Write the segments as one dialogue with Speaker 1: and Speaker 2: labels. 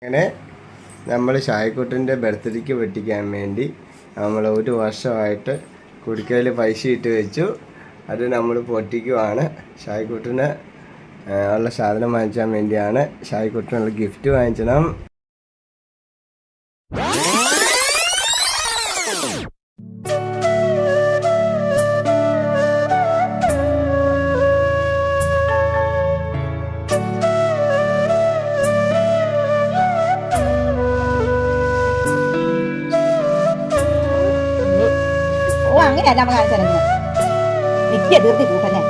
Speaker 1: അങ്ങനെ നമ്മൾ ഷായ്ക്കുട്ടൻ്റെ ബർത്ത്ഡേക്ക് പൊട്ടിക്കാൻ വേണ്ടി നമ്മൾ ഒരു വർഷമായിട്ട് കുടുക്കയിൽ പൈസ ഇട്ട് വെച്ചു. അത് നമ്മൾ പൊട്ടിക്കുവാണ്. ഷായ്ക്കുട്ടന് ഉള്ള സാധനം വാങ്ങിച്ചാൻ വേണ്ടിയാണ്. ഷായ്ക്കുട്ടനുള്ള ഗിഫ്റ്റ് വാങ്ങിക്കണം.
Speaker 2: അങ്ങനെയല്ല നമ്മൾ കാണിച്ചു നിത്യ തീർത്തി കൂട്ടന്നെ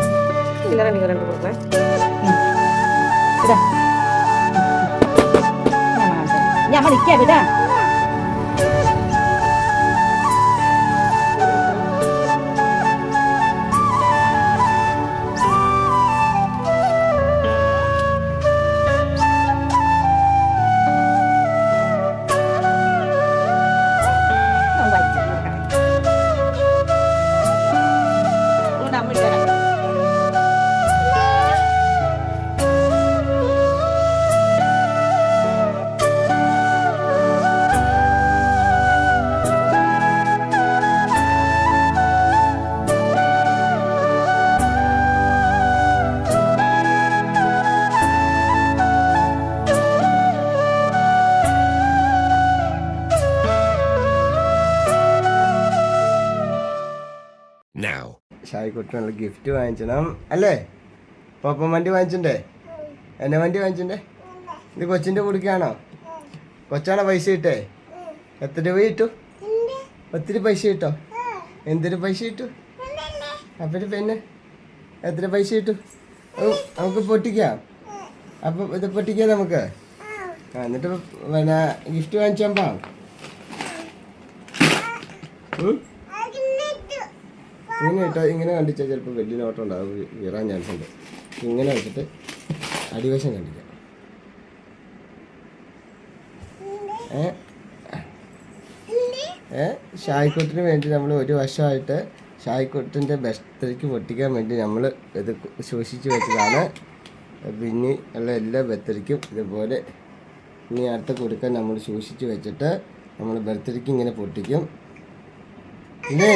Speaker 2: ഞാൻ നിക്ക വിടാ ഷായ്ക്കുട്ടനുള്ള ഗിഫ്റ്റ് വാങ്ങിക്കണം അല്ലേ? പപ്പൻ വണ്ടി വാങ്ങിച്ചിട്ടേ? എന്നെ വണ്ടി വാങ്ങിച്ചിട്ടേ? ഇത് കൊച്ചിൻ്റെ കൊടുക്കുകയാണോ? കൊച്ചാണോ പൈസ ഇട്ടേ? എത്ര രൂപ ഇട്ടു? ഒത്തിരി പൈസ ഇട്ടോ? എന്തൊരു പൈസ ഇട്ടു? അപ്പം പിന്നെ എത്ര പൈസ ഇട്ടു? നമുക്ക് പൊട്ടിക്കാം. അപ്പം ഇത് പൊട്ടിക്കാം നമുക്ക്. എന്നിട്ട് പിന്നെ ഗിഫ്റ്റ് വാങ്ങിച്ചാൽ ഇങ്ങനെ ഇട്ടാൽ ഇങ്ങനെ കണ്ടിച്ചാൽ ചിലപ്പോൾ വലിയ നോട്ടം ഉണ്ടാവും, വീറാൻ ചാൻസ് ഉണ്ട്. ഇങ്ങനെ വെച്ചിട്ട് അടിവശം കണ്ടിക്കാം. ഷായ്ക്കുട്ടിന് വേണ്ടി നമ്മൾ ഒരു വർഷമായിട്ട് ഷായ്ക്കുട്ടിൻ്റെ ബർത്ത്ഡേക്ക് പൊട്ടിക്കാൻ വേണ്ടി നമ്മൾ ഇത് സൂക്ഷിച്ച് വെച്ചതാണ്. പിന്നെ ഉള്ള എല്ലാ ബർത്ത്ഡേക്കും ഇതുപോലെ ഇനി അടുത്ത കൊടുക്കാൻ നമ്മൾ സൂക്ഷിച്ച് വെച്ചിട്ട് നമ്മൾ ബർത്ത്ഡേക്ക് ഇങ്ങനെ പൊട്ടിക്കും. ഇല്ലേ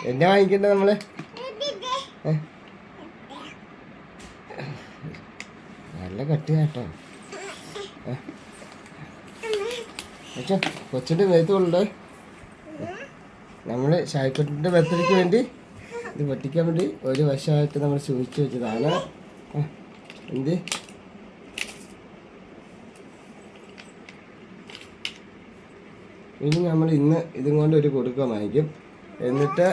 Speaker 2: എന്നാ വാങ്ങിക്കണ്ടേ നമ്മള്? നല്ല കട്ടിയാട്ടോ. കൊച്ചിൻ്റെ മേത്തുള്ളൂ. നമ്മൾ ഷായ്ക്കുട്ടിൻ്റെ ബർത്ത്ഡേക്ക് വേണ്ടി ഇത് പൊട്ടിക്കാൻ വേണ്ടി ഒരു വർഷമായിട്ട് നമ്മൾ സൂക്ഷിച്ചു വെച്ചതാണ്. എന്ത് ഇനി നമ്മൾ ഇന്ന് ഇതും കൊണ്ട് ഒരു കൊടുക്ക വാങ്ങിക്കും. എന്നിട്ട്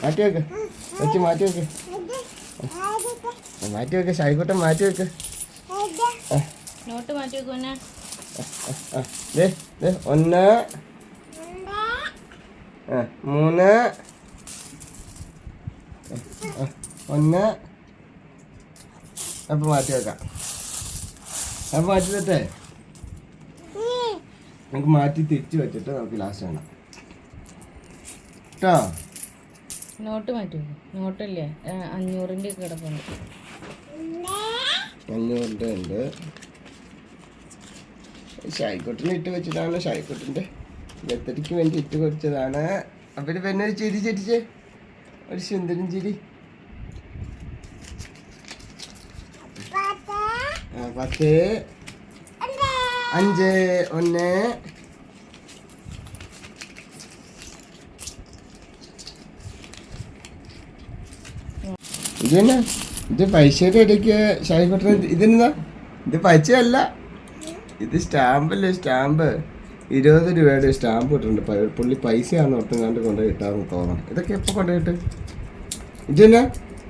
Speaker 2: മാറ്റി വെക്ക്, വെച്ച് മാറ്റി വെക്ക്, മാറ്റി വെക്ക്. ഷായ്ക്കുട്ടൻ മാറ്റി വെക്ക്.
Speaker 3: നോട്ട് മാറ്റി വെക്കുന്നെ.
Speaker 1: 1 3 1 അപ്പം മാറ്റി വെക്കാം. അപ്പം മാറ്റി വെച്ചേ നമുക്ക് മാറ്റി തിരിച്ച് വെച്ചിട്ട് നമുക്ക് ലാസ്റ്റ് വേണം കേട്ടോ.
Speaker 3: നോട്ട് മാറ്റി വെക്കും. നോട്ടല്ലേ 500-ൻ്റെ കിടപ്പുണ്ട്.
Speaker 1: 500-ൻ്റെ ഉണ്ട്. ഷായ്ക്കുട്ടിന് ഇട്ട് വെച്ചതാണ്. ഷായ്ക്കുട്ടിൻ്റെ ബർത്ത്ഡേക്ക് വേണ്ടി ഇട്ട് വെച്ചതാണ്. അപ്പം പിന്നെ ഒരു ചിരി ചിരിച്ചേ, ഒരു സുന്ദരൻ ചിരി. 10 5 1 ഇതന്നെ. ഇത് പൈസയുടെ ഇടയ്ക്ക് ഷായ്ക്കുട്ടൻ ഇതെന്നാ? ഇത് പൈസയല്ല, ഇത് സ്റ്റാമ്പല്ലേ. സ്റ്റാമ്പ് 20 രൂപയുടെ സ്റ്റാമ്പ് ഇട്ടിട്ടുണ്ട്. പുള്ളി പൈസയാണെന്ന് ഓർത്തും കണ്ട് കൊണ്ടുപോയി ഇട്ടാന്ന് തോന്നണം. ഇതൊക്കെ എപ്പോൾ കൊണ്ടുപോയിട്ട് ഇതന്നെ?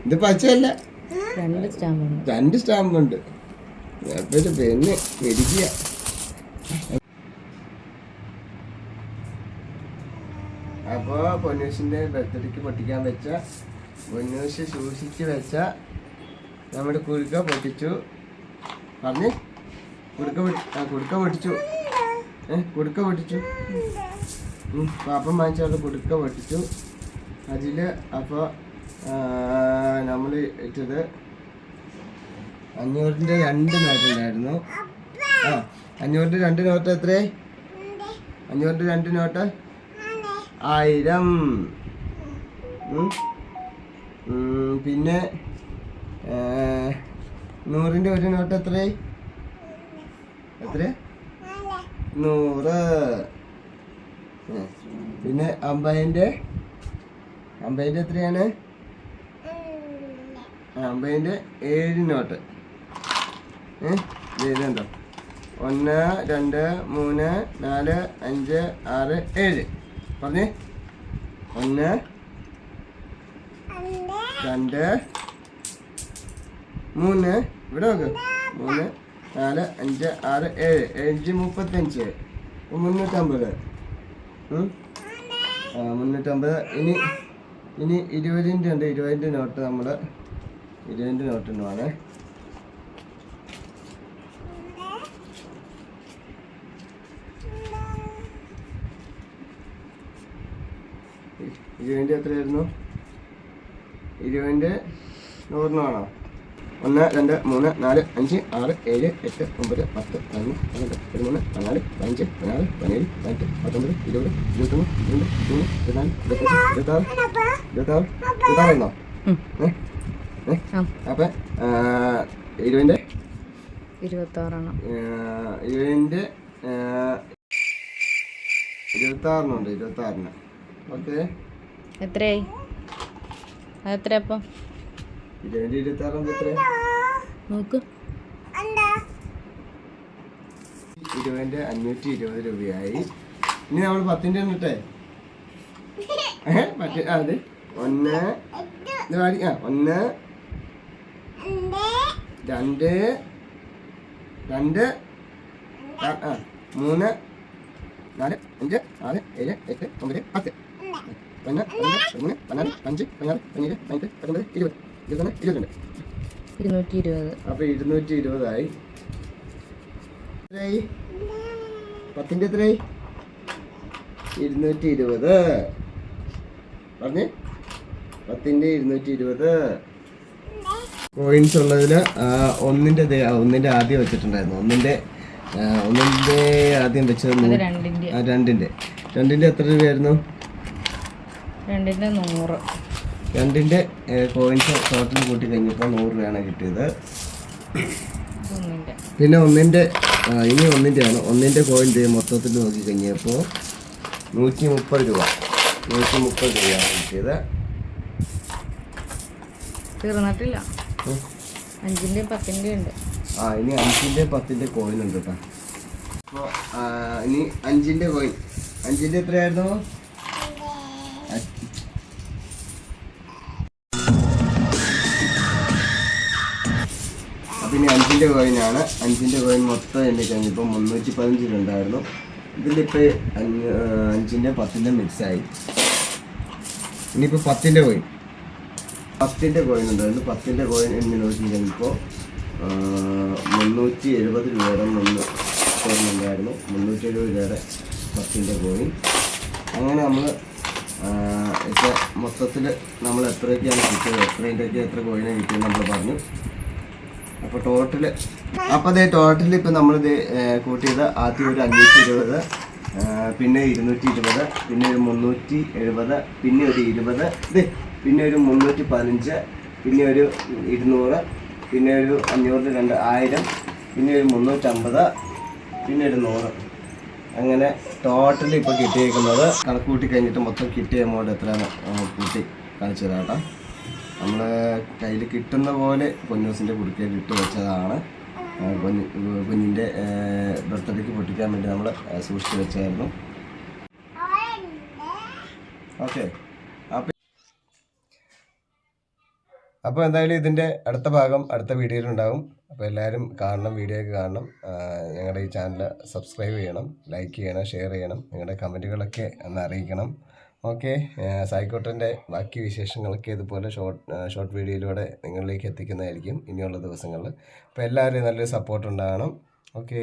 Speaker 1: ഇത് പൈസയല്ല, 2 സ്റ്റാമ്പുണ്ട്. അപ്പോൾ പെണ്ണ് ഇരിക്കുക. അപ്പോൾ പൊന്നൂസിൻ്റെ ബർത്ത്ഡേക്ക് പൊട്ടിക്കാൻ വെച്ച പൊന്നൂസ് സൂക്ഷിച്ച് വെച്ച നമ്മുടെ കുരുക്ക പൊട്ടിച്ചു. പറഞ്ഞ് കുടുക്ക പൊട്ടിച്ചു. കുടുക്ക പൊട്ടിച്ചു. പാപ്പം വാങ്ങിച്ചാൽ കുടുക്ക പൊട്ടിച്ചു. അതിൽ അപ്പോൾ നമ്മൾ ഇട്ടത് 500-ൻ്റെ 2 നോട്ടുണ്ടായിരുന്നു. 500-ൻ്റെ 2 നോട്ട് എത്രയായി? 500-ൻ്റെ 2 നോട്ട് 1000. പിന്നെ 100-ൻ്റെ 1 നോട്ട് എത്രയായി? 100. പിന്നെ 50-ൻ്റെ എത്രയാണ്? 50-ൻ്റെ 7 നോട്ട്. ഇതുണ്ടോ? 1 2 3 4 5 6 7. പറഞ്ഞേ. 1 2 3. ഇവിടെ നോക്ക്. 3 4 5 6 7. 35. 350. 350. ഇനി 20-ൻ്റെ ഉണ്ട്. 20-ൻ്റെ നോട്ട് നമ്മൾ 20-ൻ്റെ നോട്ട് ഉണ്ടോ? 20-ൻ്റെ എത്രയായിരുന്നു? 20-ൻ്റെ 100-നാണോ? 1 2 3 4 5 6 7 8 9 10 11 12 13 14 15 16 17 18 19 20 21 22 23 24 26 അപ്പം 20-ൻ്റെ
Speaker 3: 26
Speaker 1: 20-ൻ്റെ 26-നുണ്ട്. 26-ന്. ഓക്കെ.
Speaker 3: എത്രയായി? അതെത്ര അപ്പം?
Speaker 1: 20-ൻ്റെ 26 എത്ര?
Speaker 3: നോക്ക്.
Speaker 1: 20-ൻ്റെ 520 രൂപയായി. ഇനി നമ്മൾ 10-ൻ്റെ ഇട്ടേ. അത് 1 1 2 2 2 3 4 5 6 7 8 9 10 1 2 3 4 5 16 17 18 19 20 21 22.
Speaker 3: 220.
Speaker 1: അപ്പോൾ 220 ആയി. എത്രയായി? 10-ൻ്റെ എത്രയായി? 220. പറഞ്ഞേ. 10-ൻ്റെ 220. കോയിൻസ് ഉള്ളതിൽ ഒന്നിൻ്റെ ആദ്യം വെച്ചിട്ടുണ്ടായിരുന്നു. ഒന്നിൻ്റെ ആദ്യം വെച്ചത് 2-ൻ്റെ എത്ര രൂപയായിരുന്നു?
Speaker 3: 2-ൻ്റെ 100.
Speaker 1: 2-ൻ്റെ കോയിൻസ് ടോട്ടൽ കൂട്ടി കഴിഞ്ഞപ്പോൾ 100 രൂപയാണ് കിട്ടിയത്. പിന്നെ ഇനി 1-ൻ്റെയാണ്. 1-ൻ്റെ കോയിൻ മൊത്തത്തിൽ നോക്കി കഴിഞ്ഞപ്പോൾ 130 രൂപയാണ് കിട്ടിയത്.
Speaker 3: തീർന്നിട്ടില്ല. 5-ൻ്റെ 10-ൻ്റെ ഉണ്ട്.
Speaker 1: ഇനി 5-ൻ്റെ 10-ൻ്റെ കോയിൻ ഉണ്ട് കേട്ടോ. അപ്പോൾ ഇനി 5-ൻ്റെ കോയിൻ. 5-ൻ്റെ എത്രയായിരുന്നു? അപ്പം ഇനി 5-ൻ്റെ കോയിനാണ്. 5-ൻ്റെ കോയിൻ മൊത്തം എണ്ണി കഴിഞ്ഞപ്പോൾ 315 ഉണ്ടായിരുന്നു. ഇതിലിപ്പോൾ 5-ൻ്റെ 10-ൻ്റെ മിക്സായി. ഇനിയിപ്പോൾ 10-ൻ്റെ കോയിൻ. 10-ൻ്റെ കോയിൻ ഉണ്ടായിരുന്നു. 10-ൻ്റെ കോയിൻ എണ്ണി നോക്കി കഴിഞ്ഞപ്പോൾ 370 രൂപയുടെ കോയിൻ ഉണ്ടായിരുന്നു. 370 രൂപയുടെ 10-ൻ്റെ കോയിൻ. അങ്ങനെ നമ്മൾ ഇപ്പോൾ മൊത്തത്തിൽ നമ്മൾ എത്രയൊക്കെയാണ് കിട്ടിയത്, എത്ര കോയിനാണ് കിട്ടിയത് നമ്മൾ പറഞ്ഞു. അപ്പോൾ അതേ ടോട്ടൽ ഇപ്പോൾ നമ്മളിത് കൂട്ടിയത് ആദ്യം ഒരു 520, പിന്നെ 220, പിന്നെ ഒരു 370, പിന്നെ ഒരു 20, പിന്നെ ഒരു 315, പിന്നെ ഒരു 200, പിന്നെ ഒരു 500 1000, പിന്നെ ഒരു 350, പിന്നെ ഒരു 100. അങ്ങനെ ടോട്ടൽ ഇപ്പോൾ കിട്ടിയേക്കുന്നത് കണക്ക് കൂട്ടി കഴിഞ്ഞിട്ട് മൊത്തം കിട്ടിയ എമൗണ്ട് എത്രയാണ് കൂട്ടി കാണിച്ചു തരാം കേട്ടോ. നമ്മൾ കയ്യിൽ കിട്ടുന്ന പോലെ പൊന്നൂസിൻ്റെ കുടുക്കയിൽ ഇട്ട് വെച്ചതാണ്. കുഞ്ഞിൻ്റെ ബർത്ത്ഡേക്ക് പൊട്ടിക്കാൻ വേണ്ടി നമ്മൾ സൂക്ഷിച്ച് വെച്ചായിരുന്നു. ഓക്കെ. അപ്പോൾ എന്തായാലും ഇതിൻ്റെ അടുത്ത ഭാഗം അടുത്ത വീഡിയോയിലുണ്ടാകും. അപ്പോൾ എല്ലാവരും കാണണം, വീഡിയോ ഒക്കെ കാണണം. ഞങ്ങളുടെ ഈ ചാനൽ സബ്സ്ക്രൈബ് ചെയ്യണം, ലൈക്ക് ചെയ്യണം, ഷെയർ ചെയ്യണം. നിങ്ങളുടെ കമൻറ്റുകളൊക്കെ ഒന്ന് അറിയിക്കണം. ഓക്കെ. സായിക്കോട്ടൻ്റെ ബാക്കി വിശേഷങ്ങളൊക്കെ ഇതുപോലെ ഷോർട്ട് വീഡിയോയിലൂടെ നിങ്ങളിലേക്ക് എത്തിക്കുന്നതായിരിക്കും ഇനിയുള്ള ദിവസങ്ങളിൽ. അപ്പോൾ എല്ലാവരും നല്ലൊരു സപ്പോർട്ട് ഉണ്ടാകണം.
Speaker 2: ഓക്കെ